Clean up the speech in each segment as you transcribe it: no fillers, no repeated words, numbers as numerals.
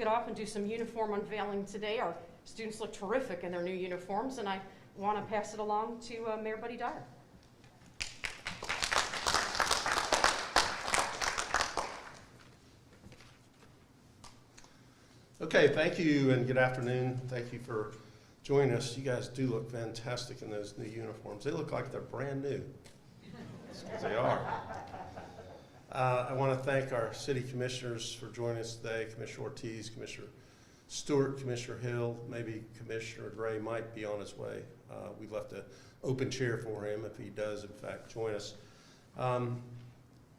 it off and do some uniform unveiling today. Our students look terrific in their new uniforms, and I want to pass it along to Mayor Buddy Dyer. Okay, thank you and good afternoon. Thank you for joining us. You guys do look fantastic in those new uniforms. They look like they're brand new. They are. I want to thank our city commissioners for joining us today. Commissioner Ortiz, Commissioner Stewart, Commissioner Hill, maybe Commissioner Gray might be on his way. We've left an open chair for him if he does in fact join us.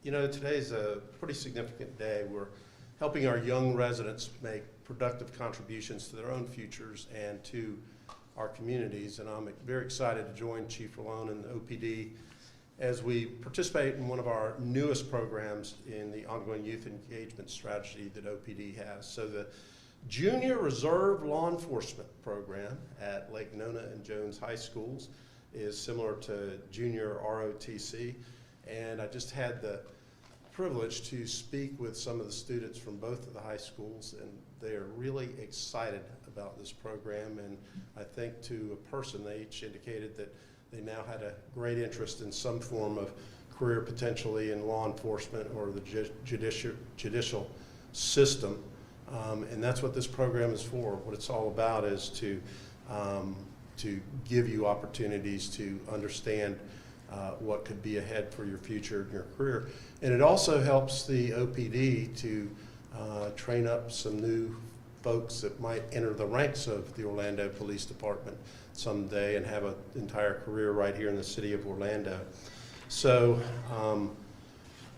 You know, today's a pretty significant day. We're helping our young residents make productive contributions to their own futures and to our communities. And I'm very excited to join Chief Rolon and the OPD as we participate in one of our newest programs in the ongoing youth engagement strategy that OPD has. So the Junior Reserve Law Enforcement Program at Lake Nona and Jones High Schools is similar to Junior ROTC. And I just had the privilege to speak with some of the students from both of the high schools, and they are really excited about this program. And I think to a person, they each indicated that they now had a great interest in some form of career potentially in law enforcement or the judicial system. And that's what this program is for. What it's all about is to give you opportunities to understand what could be ahead for your future and your career. And it also helps the OPD to train up some new folks that might enter the ranks of the Orlando Police Department someday and have an entire career right here in the city of Orlando. So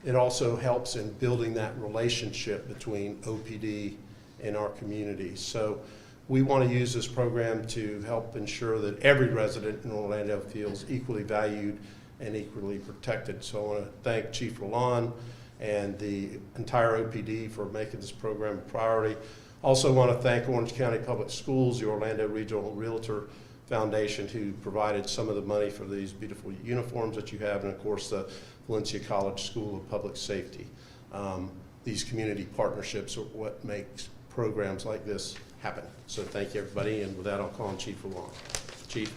it also helps in building that relationship between OPD and our community. So we want to use this program to help ensure that every resident in Orlando feels equally valued and equally protected. So I want to thank Chief Rolon and the entire OPD for making this program a priority. Also want to thank Orange County Public Schools, the Orlando Regional Realtor Foundation, who provided some of the money for these beautiful uniforms that you have, and of course the Valencia College School of Public Safety. These community partnerships are what makes programs like this happen. So thank you, everybody, and with that I'll call on Chief Rolon. Chief.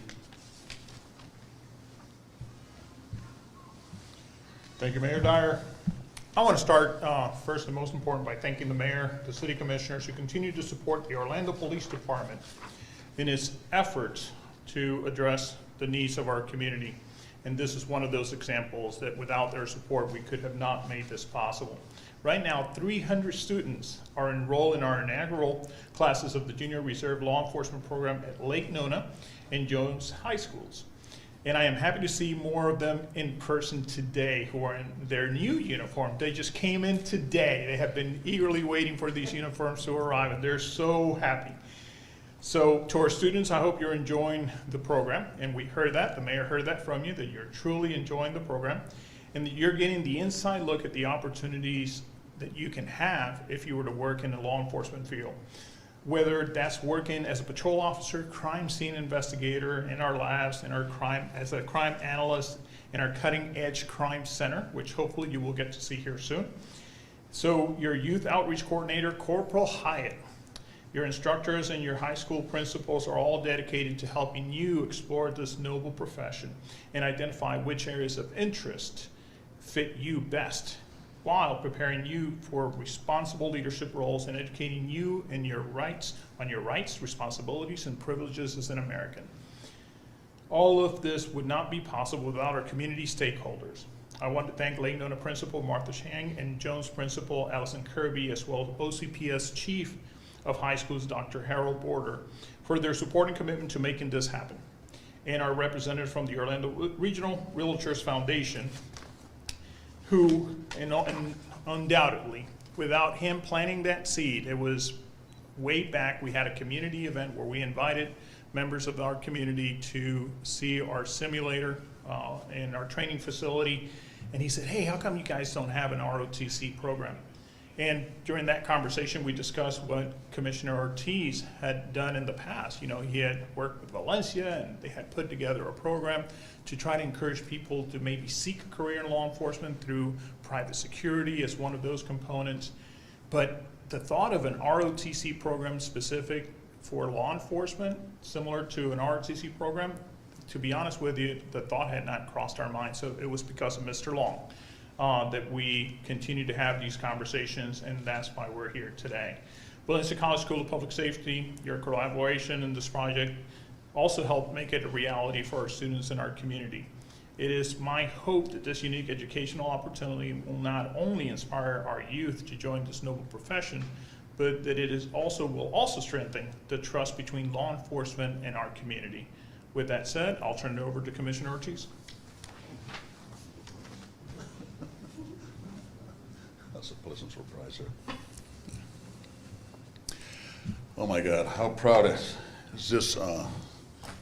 Thank you, Mayor Dyer. I want to start first and most important by thanking the mayor, the city commissioners who continue to support the Orlando Police Department in its efforts to address the needs of our community. And this is one of those examples that without their support, we could have not made this possible. Right now, 300 students are enrolled in our inaugural classes of the Junior Reserve Law Enforcement Program at Lake Nona and Jones High Schools. And I am happy to see more of them in person today who are in their new uniform. They just came in today. They have been eagerly waiting for these uniforms to arrive, and they're so happy. So to our students, I hope you're enjoying the program. And we heard that, the mayor heard that from you, that you're truly enjoying the program and that you're getting the inside look at the opportunities that you can have if you were to work in the law enforcement field. Whether that's working as a patrol officer, crime scene investigator in our labs, as a crime analyst in our cutting edge crime center, which hopefully you will get to see here soon. So your youth outreach coordinator, Corporal Hyatt, your instructors and your high school principals are all dedicated to helping you explore this noble profession and identify which areas of interest fit you best, while preparing you for responsible leadership roles and educating you in your rights, responsibilities, and privileges as an American. All of this would not be possible without our community stakeholders. I want to thank Lake Nona Principal Martha Chang and Jones Principal Allison Kirby, as well as OCPS Chief of High Schools Dr. Harold Border, for their support and commitment to making this happen. And our representatives from the Orlando Regional Realtors Foundation, who, and undoubtedly, without him planting that seed, it was way back, we had a community event where we invited members of our community to see our simulator in our training facility. And he said, hey, how come you guys don't have an ROTC program? And during that conversation, we discussed what Commissioner Ortiz had done in the past. You know, he had worked with Valencia, and they had put together a program to try to encourage people to maybe seek a career in law enforcement through private security as one of those components. But the thought of an ROTC program specific for law enforcement, similar to an ROTC program, to be honest with you, the thought had not crossed our mind. So it was because of Mr. Long that we continue to have these conversations, and that's why we're here today. Williamson College School of Public Safety, your collaboration in this project also helped make it a reality for our students in our community. It is my hope that this unique educational opportunity will not only inspire our youth to join this noble profession, but that it will also strengthen the trust between law enforcement and our community. With that said, I'll turn it over to Commissioner Ortiz. That's a pleasant surprise, sir. Oh my God, how proud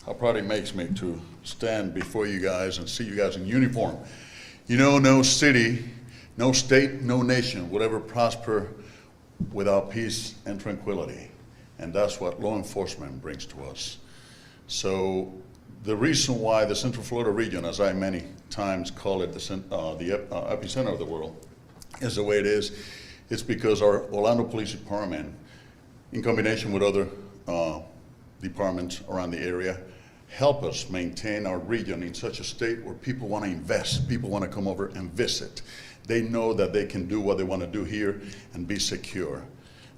how proud it makes me to stand before you guys and see you guys in uniform. You know, no city, no state, no nation would ever prosper without peace and tranquility. And that's what law enforcement brings to us. So the reason why the Central Florida region, as I many times call it the epicenter of the world, is the way it is, it's because our Orlando Police Department, in combination with other departments around the area, help us maintain our region in such a state where people want to invest, people want to come over and visit. They know that they can do what they want to do here and be secure.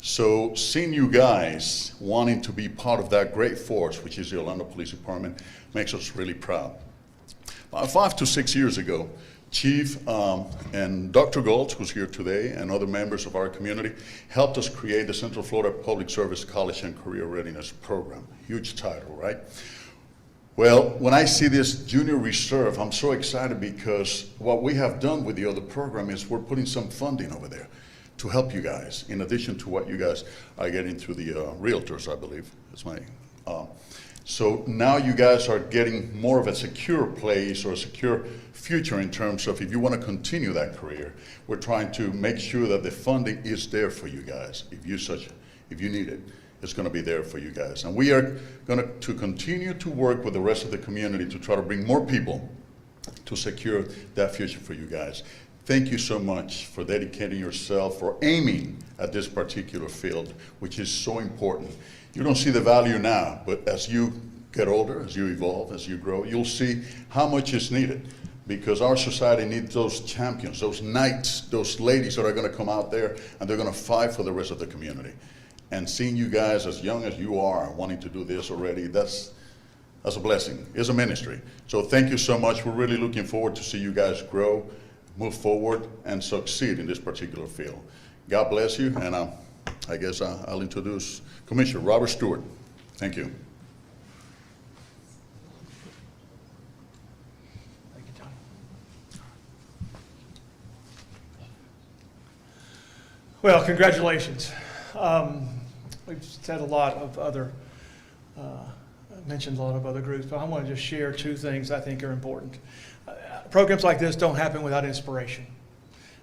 So seeing you guys wanting to be part of that great force, which is the Orlando Police Department, makes us really proud. About 5 to 6 years ago, Chief and Dr. Goltz, who's here today, and other members of our community, helped us create the Central Florida Public Service College and Career Readiness Program. Huge title, right? Well, when I see this junior reserve, I'm so excited because what we have done with the other program is we're putting some funding over there to help you guys, in addition to what you guys are getting through the realtors, I believe. That's my. So now you guys are getting more of a secure place or a secure future in terms of if you want to continue that career. We're trying to make sure that the funding is there for you guys. If you need it, it's going to be there for you guys. And we are going to continue to work with the rest of the community to try to bring more people to secure that future for you guys. Thank you so much for dedicating yourself, for aiming at this particular field, which is so important. You don't see the value now, but as you get older, as you evolve, as you grow, you'll see how much is needed, because our society needs those champions, those knights, those ladies that are going to come out there and they're going to fight for the rest of the community. And seeing you guys as young as you are wanting to do this already, that's a blessing. It's a ministry. So thank you so much. We're really looking forward to see you guys grow, move forward, and succeed in this particular field. God bless you, and I guess I'll introduce Commissioner Robert Stewart. Thank you. Thank you, John. Well, congratulations. We've said a lot of other, mentioned a lot of other groups, but I want to just share two things I think are important. Programs like this don't happen without inspiration.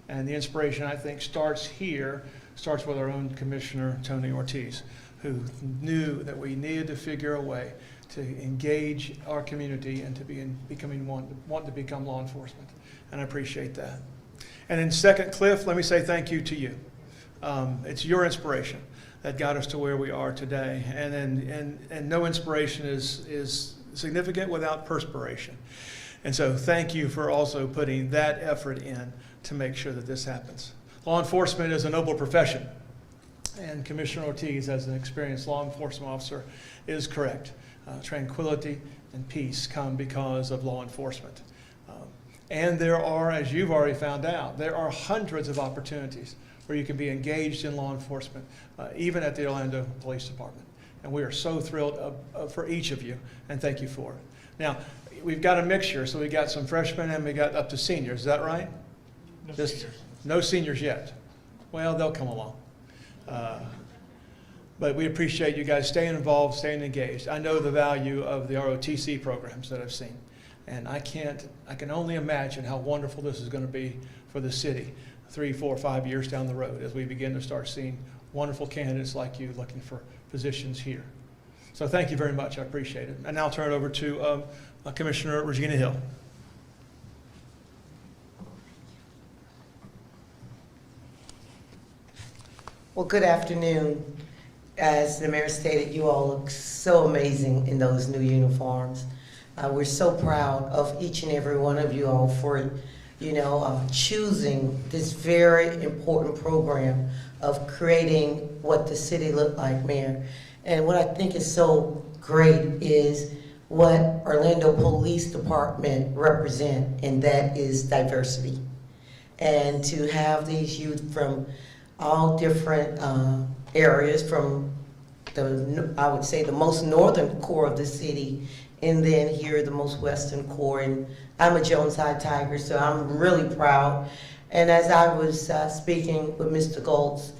And the inspiration, I think, starts with our own Commissioner, Tony Ortiz, who knew that we needed to figure a way to engage our community and to want to become law enforcement. And I appreciate that. And then second, Cliff, let me say thank you to you. It's your inspiration that got us to where we are today. And no inspiration is significant without perspiration. And so thank you for also putting that effort in to make sure that this happens. Law enforcement is a noble profession, and Commissioner Ortiz, as an experienced law enforcement officer, is correct. Tranquility and peace come because of law enforcement. And there are, as you've already found out, there are hundreds of opportunities where you can be engaged in law enforcement, even at the Orlando Police Department. And we are so thrilled for each of you, and thank you for it. Now, we've got a mixture, so we got some freshmen and we got up to seniors. Is that right? No seniors yet. Well, they'll come along. But we appreciate you guys staying involved, staying engaged. I know the value of the ROTC programs that I've seen. And I can only imagine how wonderful this is going to be for the city 3, 4, 5 years down the road as we begin to start seeing wonderful candidates like you looking for positions here. So thank you very much. I appreciate it. And now I'll turn it over to Commissioner Regina Hill. Well, good afternoon. As the mayor stated, you all look so amazing in those new uniforms. We're so proud of each and every one of you all for, choosing this very important program of creating what the city looked like, Mayor. And what I think is so great is what Orlando Police Department represent, and that is diversity. And to have these youth from all different areas, from I would say the most northern core of the city, and then here the most western core. And I'm a Joneside Tiger, so I'm really proud. And as I was speaking with Mr. Goltz,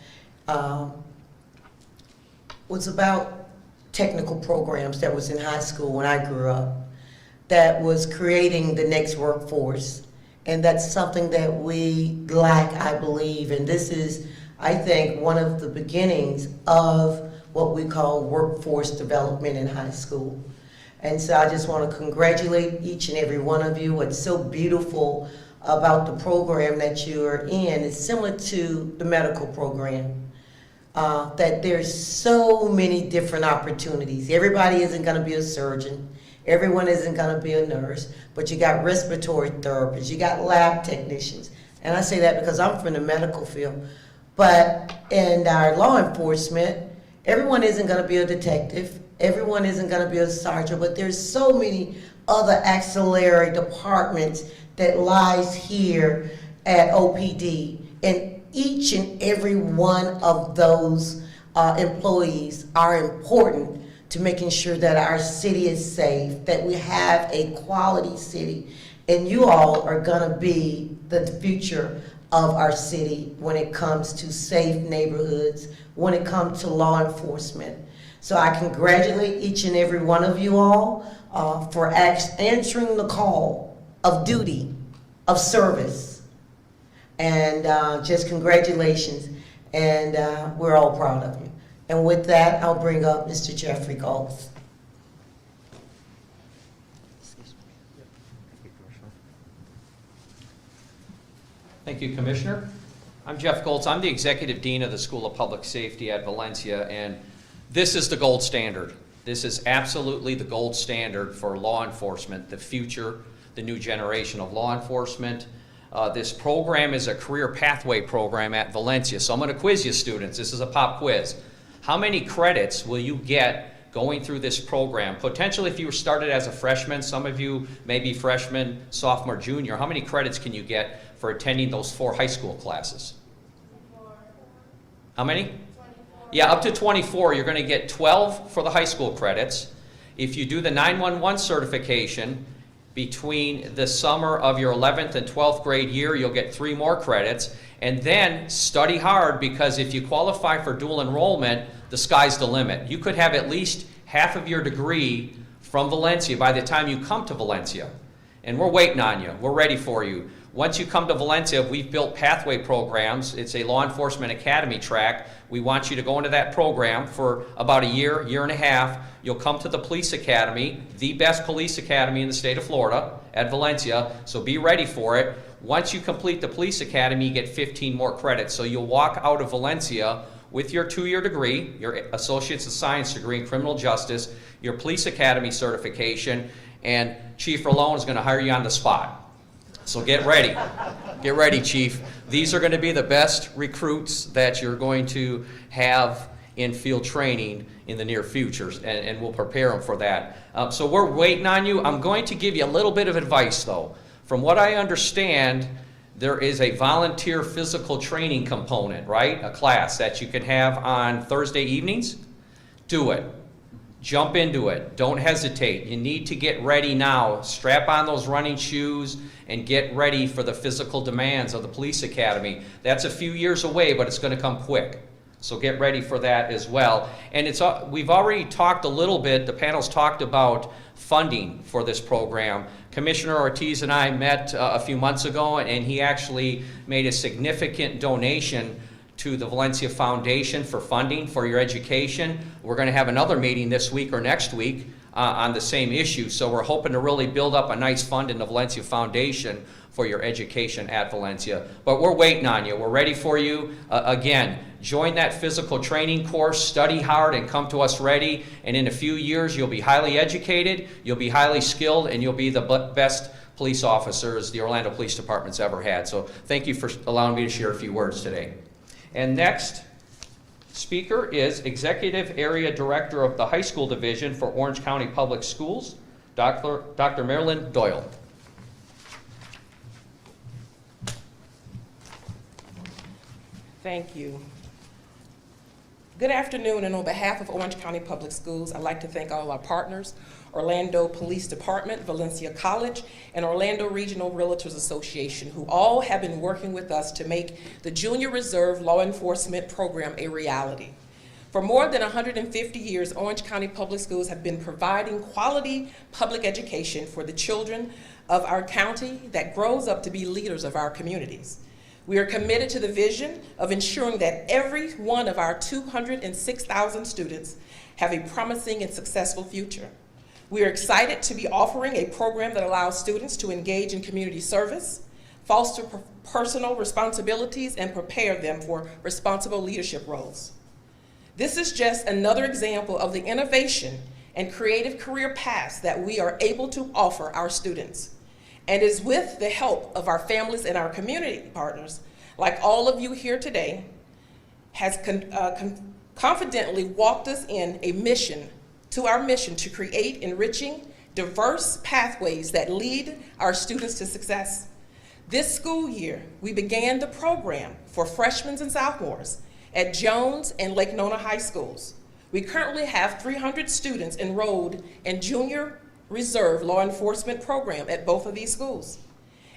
was about technical programs that was in high school when I grew up, that was creating the next workforce. And that's something that we lack, I believe. And this is, I think, one of the beginnings of what we call workforce development in high school. And so I just want to congratulate each and every one of you. What's so beautiful about the program that you are in is similar to the medical program, that there's so many different opportunities. Everybody isn't going to be a surgeon. Everyone isn't going to be a nurse, but you got respiratory therapists, you got lab technicians. And I say that because I'm from the medical field. But in our law enforcement, everyone isn't going to be a detective. Everyone isn't going to be a sergeant, but there's so many other auxiliary departments that lies here at OPD. And each and every one of those employees are important to making sure that our city is safe, that we have a quality city. And you all are gonna be the future of our city when it comes to safe neighborhoods, when it comes to law enforcement. So I congratulate each and every one of you all for answering the call of duty, of service. And just congratulations, and we're all proud of you. And with that, I'll bring up Mr. Jeffrey Goltz. Thank you, Commissioner. I'm Jeff Goltz. I'm the Executive Dean of the School of Public Safety at Valencia, and this is the gold standard. This is absolutely the gold standard for law enforcement, the future, the new generation of law enforcement. This program is a career pathway program at Valencia. So I'm going to quiz you, students. This is a pop quiz. How many credits will you get going through this program? Potentially, if you were started as a freshman, some of you may be freshman, sophomore, junior. How many credits can you get for attending those 4 high school classes? 24. How many? 24. Yeah, up to 24. You're going to get 12 for the high school credits. If you do the 911 certification between the summer of your 11th and 12th grade year, you'll get 3 more credits. And then study hard, because if you qualify for dual enrollment, the sky's the limit. You could have at least half of your degree from Valencia by the time you come to Valencia. And we're waiting on you. We're ready for you. Once you come to Valencia, we've built pathway programs. It's a law enforcement academy track. We want you to go into that program for about a year, year and a half. You'll come to the police academy, the best police academy in the state of Florida at Valencia, so be ready for it. Once you complete the police academy, you get 15 more credits. So you'll walk out of Valencia with your 2-year degree, your Associate's of Science degree in criminal justice, your police academy certification, and Chief Rolon is going to hire you on the spot. So get ready. Get ready, Chief. These are going to be the best recruits that you're going to have in field training in the near future, and we'll prepare them for that. So we're waiting on you. I'm going to give you a little bit of advice, though. From what I understand, there is a volunteer physical training component, right? A class that you can have on Thursday evenings. Do it. Jump into it. Don't hesitate. You need to get ready now. Strap on those running shoes and get ready for the physical demands of the police academy. That's a few years away, but it's going to come quick. So get ready for that as well. And we've already talked a little bit, the panel's talked about funding for this program. Commissioner Ortiz and I met a few months ago, and he actually made a significant donation to the Valencia Foundation for funding for your education. We're going to have another meeting this week or next week on the same issue. So we're hoping to really build up a nice fund in the Valencia Foundation for your education at Valencia. But we're waiting on you. We're ready for you. Again, join that physical training course, study hard, and come to us ready. And in a few years, you'll be highly educated, you'll be highly skilled, and you'll be the best police officers the Orlando Police Department's ever had. So thank you for allowing me to share a few words today. And next speaker is Executive Area Director of the High School Division for Orange County Public Schools, Dr. Marilyn Doyle. Thank you. Good afternoon, and on behalf of Orange County Public Schools, I'd like to thank all our partners, Orlando Police Department, Valencia College, and Orlando Regional Realtors Association, who all have been working with us to make the Junior Reserve Law Enforcement Program a reality. For more than 150 years, Orange County Public Schools have been providing quality public education for the children of our county that grows up to be leaders of our communities. We are committed to the vision of ensuring that every one of our 206,000 students have a promising and successful future. We are excited to be offering a program that allows students to engage in community service, foster personal responsibilities, and prepare them for responsible leadership roles. This is just another example of the innovation and creative career paths that we are able to offer our students, and is with the help of our families and our community partners, like all of you here today, has confidently walked us in our mission to create enriching, diverse pathways that lead our students to success. This school year, we began the program for freshmen and sophomores at Jones and Lake Nona High Schools. We currently have 300 students enrolled in Junior Reserve Law Enforcement Program at both of these schools.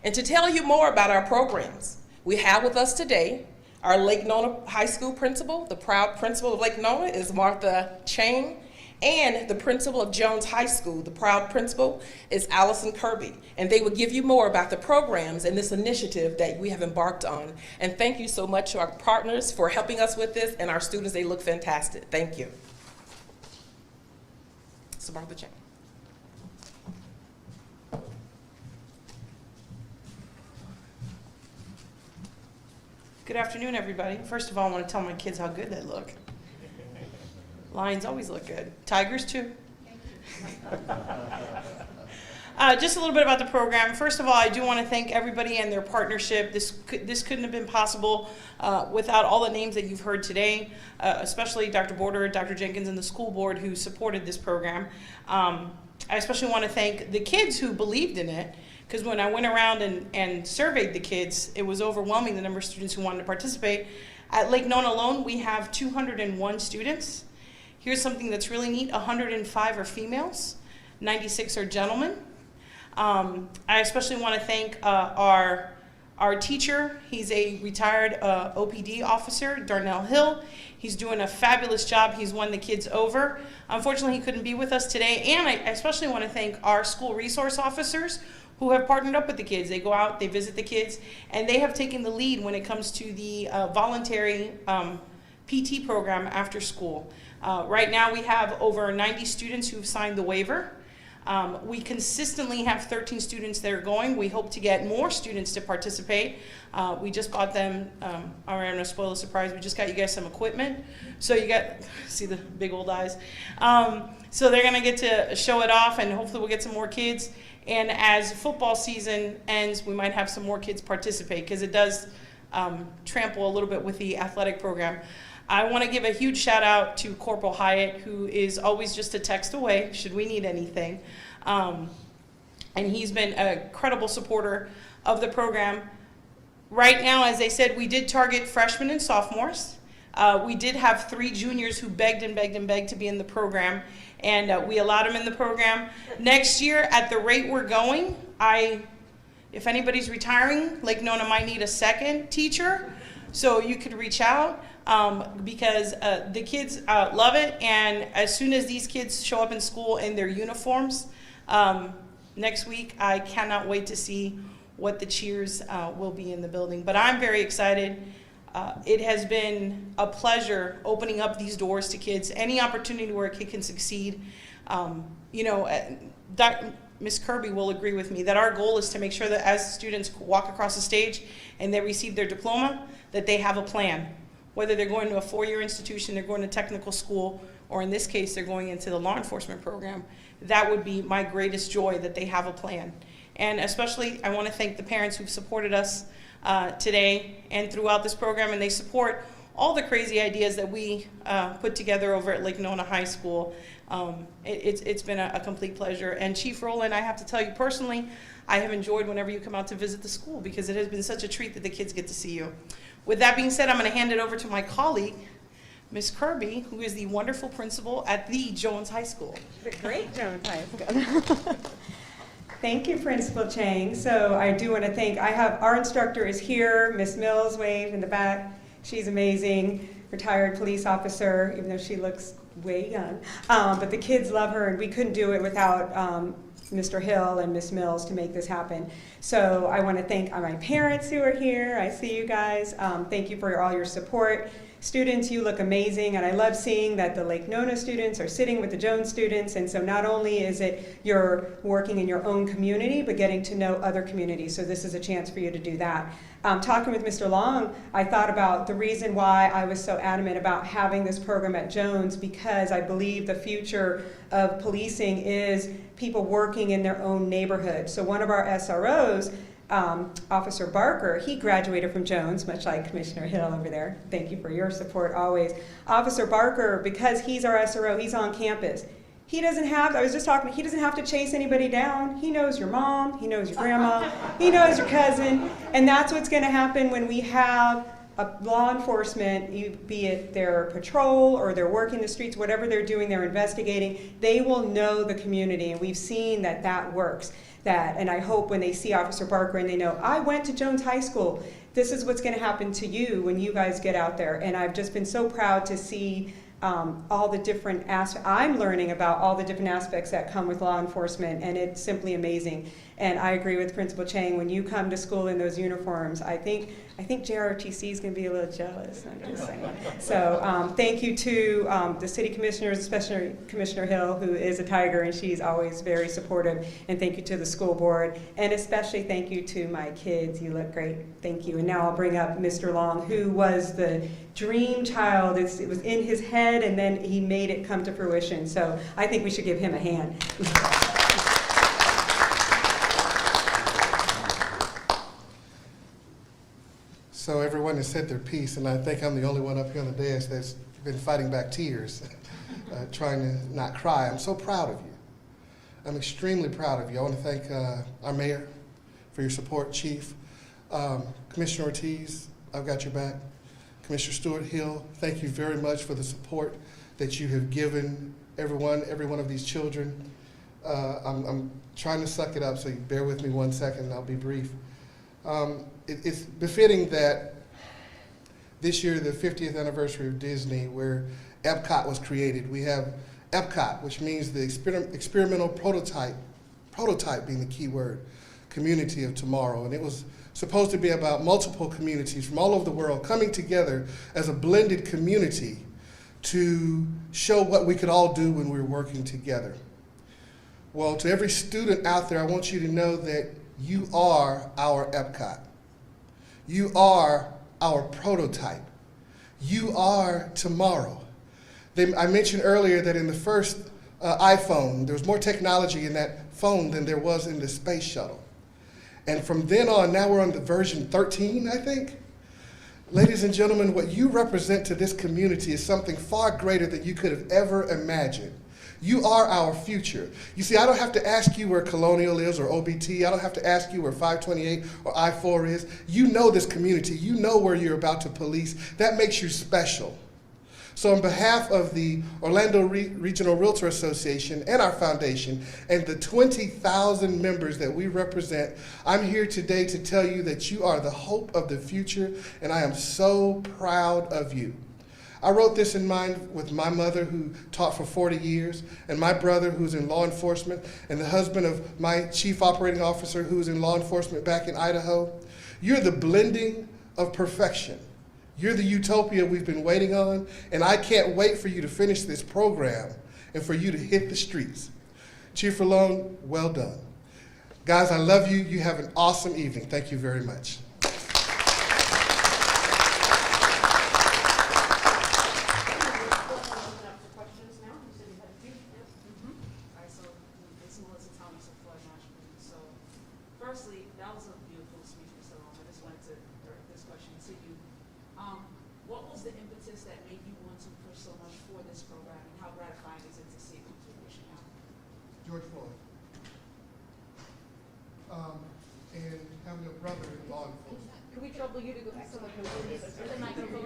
And to tell you more about our programs, we have with us today our Lake Nona High School principal. The proud principal of Lake Nona is Martha Chang, and the principal of Jones High School, the proud principal, is Allison Kirby. And they will give you more about the programs and this initiative that we have embarked on. And thank you so much to our partners for helping us with this, and our students, they look fantastic. Thank you. So Martha Chang. Good afternoon, everybody. First of all, I want to tell my kids how good they look. Lions always look good. Tigers, too. Just a little bit about the program. First of all, I do want to thank everybody and their partnership. This couldn't have been possible without all the names that you've heard today, especially Dr. Border, Dr. Jenkins, and the school board who supported this program. I especially want to thank the kids who believed in it, because when I went around and surveyed the kids, it was overwhelming the number of students who wanted to participate. At Lake Nona alone, we have 201 students. Here's something that's really neat: 105 are females, 96 are gentlemen. I especially want to thank our teacher. He's a retired OPD officer, Darnell Hill. He's doing a fabulous job. He's won the kids over. Unfortunately, he couldn't be with us today. And I especially want to thank our school resource officers who have partnered up with the kids. They go out, they visit the kids, and they have taken the lead when it comes to the voluntary PT program after school. Right now we have over 90 students who've signed the waiver. We consistently have 13 students that are going. We hope to get more students to participate. We just bought them, I'm gonna spoil the surprise, we just got you guys some equipment. So you got, see the big old eyes. So they're gonna get to show it off, and hopefully we'll get some more kids. And as football season ends, we might have some more kids participate, because it does trample a little bit with the athletic program. I want to give a huge shout out to Corporal Hyatt, who is always just a text away should we need anything. And he's been a credible supporter of the program. Right now, as I said, we did target freshmen and sophomores. We did have 3 juniors who begged and begged and begged to be in the program, and we allowed them in the program. Next year, at the rate we're going, if anybody's retiring, Lake Nona might need a second teacher, so you could reach out. Because the kids love it, and as soon as these kids show up in school in their uniforms next week, I cannot wait to see what the cheers will be in the building. But I'm very excited. It has been a pleasure opening up these doors to kids, any opportunity where a kid can succeed. You know, Ms. Kirby will agree with me that our goal is to make sure that as students walk across the stage and they receive their diploma, that they have a plan. Whether they're going to a four-year institution, they're going to technical school, or in this case, they're going into the law enforcement program, that would be my greatest joy, that they have a plan. And especially, I want to thank the parents who've supported us today and throughout this program, and they support all the crazy ideas that we put together over at Lake Nona High School. It's been a complete pleasure. And Chief Rolon, I have to tell you personally, I have enjoyed whenever you come out to visit the school, because it has been such a treat that the kids get to see you. With that being said, I'm going to hand it over to my colleague, Ms. Kirby, who is the wonderful principal at the Jones High School. The great Jones High School. Thank you, Principal Chang. So I do want to thank, our instructor is here, Miss Mills waved in the back. She's amazing, retired police officer, even though she looks way young. But the kids love her, and we couldn't do it without Mr. Hill and Miss Mills to make this happen. So I want to thank my parents who are here. I see you guys. Thank you for all your support. Students, you look amazing, and I love seeing that the Lake Nona students are sitting with the Jones students, and so not only is it you're working in your own community, but getting to know other communities, so this is a chance for you to do that. Talking with Mr. Long, I thought about the reason why I was so adamant about having this program at Jones, because I believe the future of policing is people working in their own neighborhood. So one of our SROs, Officer Barker, he graduated from Jones, much like Commissioner Hill over there. Thank you for your support always. Officer Barker, because he's our SRO, he's on campus. He doesn't have, I was just talking, he doesn't have to chase anybody down. He knows your mom, he knows your grandma, he knows your cousin, and that's what's gonna happen when we have a law enforcement, be it their patrol or they're working the streets, whatever they're doing, they're investigating, they will know the community, and we've seen that that works. And I hope when they see Officer Barker and they know, I went to Jones High School, this is what's gonna happen to you when you guys get out there. And I've just been so proud to see all the different aspects. I'm learning about all the different aspects that come with law enforcement, and it's simply amazing. And I agree with Principal Chang, when you come to school in those uniforms, I think JROTC is going to be a little jealous, I'm just saying. So thank you to the city commissioners, especially Commissioner Hill, who is a tiger, and she's always very supportive. And thank you to the school board, and especially thank you to my kids. You look great. Thank you. And now I'll bring up Mr. Long, who was the dream child. It was in his head, and then he made it come to fruition. So I think we should give him a hand. So everyone has said their piece, and I think I'm the only one up here on the dais that's been fighting back tears, trying to not cry. I'm so proud of you. I'm extremely proud of you. I want to thank our mayor for your support, Chief. Commissioner Ortiz, I've got your back. Commissioner Stewart, Hill, thank you very much for the support that you have given every one of these children. I'm trying to suck it up, so you bear with me 1 second, and I'll be brief. It's befitting that this year, the 50th anniversary of Disney, where Epcot was created, we have Epcot, which means the experimental prototype being the key word, community of tomorrow. And it was supposed to be about multiple communities from all over the world coming together as a blended community to show what we could all do when we were working together. Well, to every student out there, I want you to know that you are our Epcot. You are our prototype. You are tomorrow. I mentioned earlier that in the first iPhone, there was more technology in that phone than there was in the space shuttle. And from then on, now we're on the version 13, I think. Ladies and gentlemen, what you represent to this community is something far greater than you could have ever imagined. You are our future. You see, I don't have to ask you where Colonial is or OBT. I don't have to ask you where 528 or I-4 is. You know this community. You know where you're about to police. That makes you special. So on behalf of the Orlando Regional Realtor Association and our foundation and the 20,000 members that we represent, I'm here today to tell you that you are the hope of the future, and I am so proud of you. I wrote this in mind with my mother, who taught for 40 years, and my brother, who's in law enforcement, and the husband of my chief operating officer, who's in law enforcement back in Idaho. You're the blending of perfection. You're the utopia we've been waiting on, and I can't wait for you to finish this program and for you to hit the streets. Chief Rolon, well done. Guys, I love you. You have an awesome evening. Thank you very much. Firstly, that was a beautiful speech, Mr. Rolon. I just wanted to direct this question to you. What was the impetus that made you want to push so much for this program, and how gratifying is it to see it come to fruition now? George Floyd. And having a brother in law enforcement. Can we trouble you to go back to the microphone?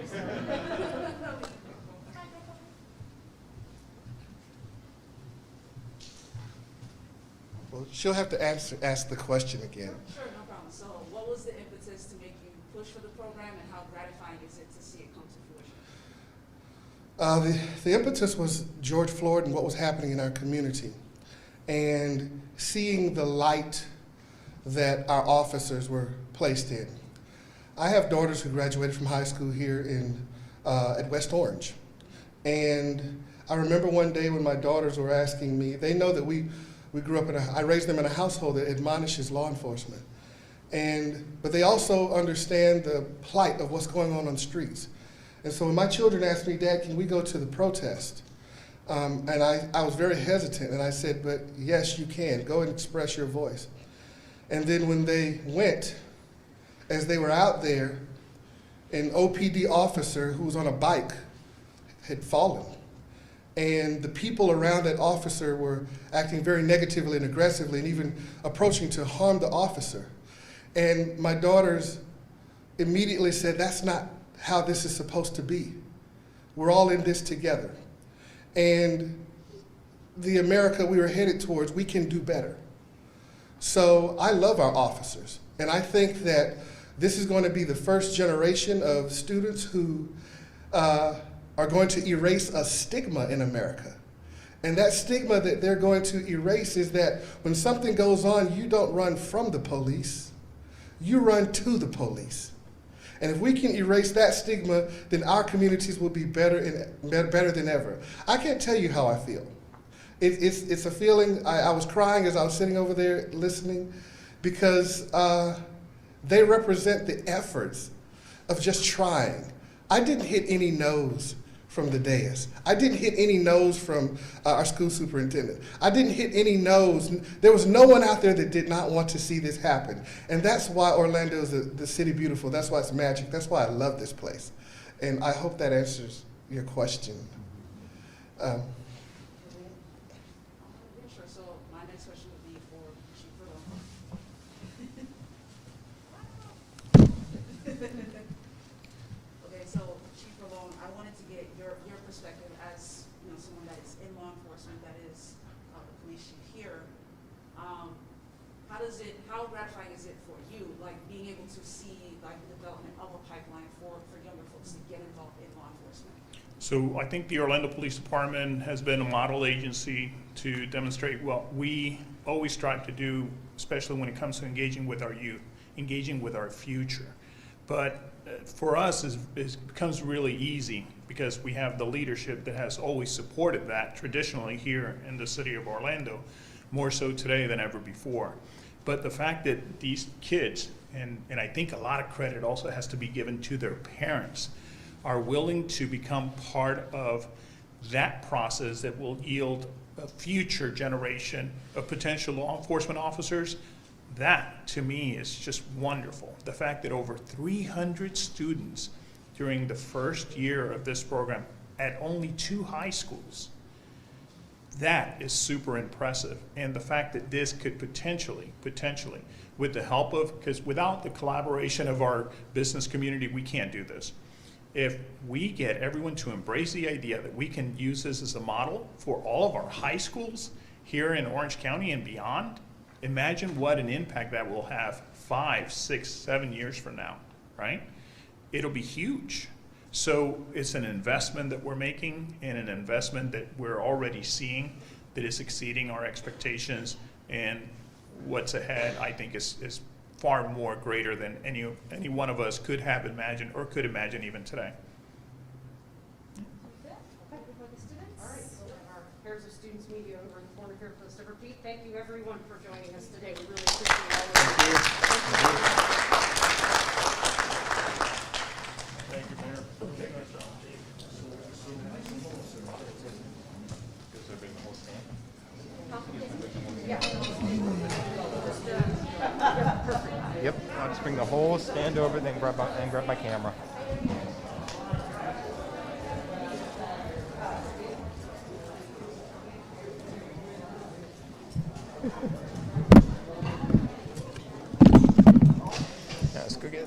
Well, she'll have to ask the question again. Sure, no problem. So what was the impetus to make you push for the program, and how gratifying is it to see it come to fruition? The impetus was George Floyd and what was happening in our community, and seeing the light that our officers were placed in. I have daughters who graduated from high school here at West Orange, and I remember one day when my daughters were asking me, they know that we grew up I raised them in a household that admonishes law enforcement, but they also understand the plight of what's going on the streets. And so when my children asked me, Dad, can we go to the protest? And I was very hesitant, and I said, but yes, you can. Go and express your voice. And then when they went, as they were out there, an OPD officer who was on a bike had fallen. And the people around that officer were acting very negatively and aggressively, and even approaching to harm the officer. And my daughters immediately said, that's not how this is supposed to be. We're all in this together. And the America we were headed towards, we can do better. So I love our officers, and I think that this is going to be the first generation of students who are going to erase a stigma in America. And that stigma that they're going to erase is that when something goes on, you don't run from the police, you run to the police. And if we can erase that stigma, then our communities will be better than ever. I can't tell you how I feel. It's a feeling. I was crying as I was sitting over there listening, because they represent the efforts of just trying. I didn't hit any no's from the dais. I didn't hit any no's from our school superintendent. I didn't hit any no's. There was no one out there that did not want to see this happen. And that's why Orlando is the city beautiful. That's why it's magic. That's why I love this place. And I hope that answers your question. Sure. So my next question would be for Chief Rolon. Okay, so Chief Rolon, I wanted to get your perspective as someone that is in law enforcement, that is the police chief here. How gratifying is it for you, like being able to see like the development of a pipeline for younger folks to get involved in law enforcement? So I think the Orlando Police Department has been a model agency to demonstrate what we always strive to do, especially when it comes to engaging with our youth, engaging with our future. But for us, it becomes really easy because we have the leadership that has always supported that traditionally here in the city of Orlando, more so today than ever before. But the fact that these kids, and I think a lot of credit also has to be given to their parents, are willing to become part of that process that will yield a future generation of potential law enforcement officers, that to me is just wonderful. The fact that over 300 students during the first year of this program at only 2 high schools, that is super impressive. And the fact that this could potentially, with the help of, because without the collaboration of our business community, we can't do this. If we get everyone to embrace the idea that we can use this as a model for all of our high schools here in Orange County and beyond, imagine what an impact that will have 5, 6, 7 years from now, right? It'll be huge. So it's an investment that we're making, and an investment that we're already seeing that is exceeding our expectations, and what's ahead I think is far more greater than any one of us could have imagined or could imagine even today. All right, so our pairs of students media over in the corner here for us to repeat. Thank you everyone for joining us today. We really appreciate all of you. Thank you, Mayor. Yep, I'll just bring the whole stand over, then grab my camera. Yeah, let's go get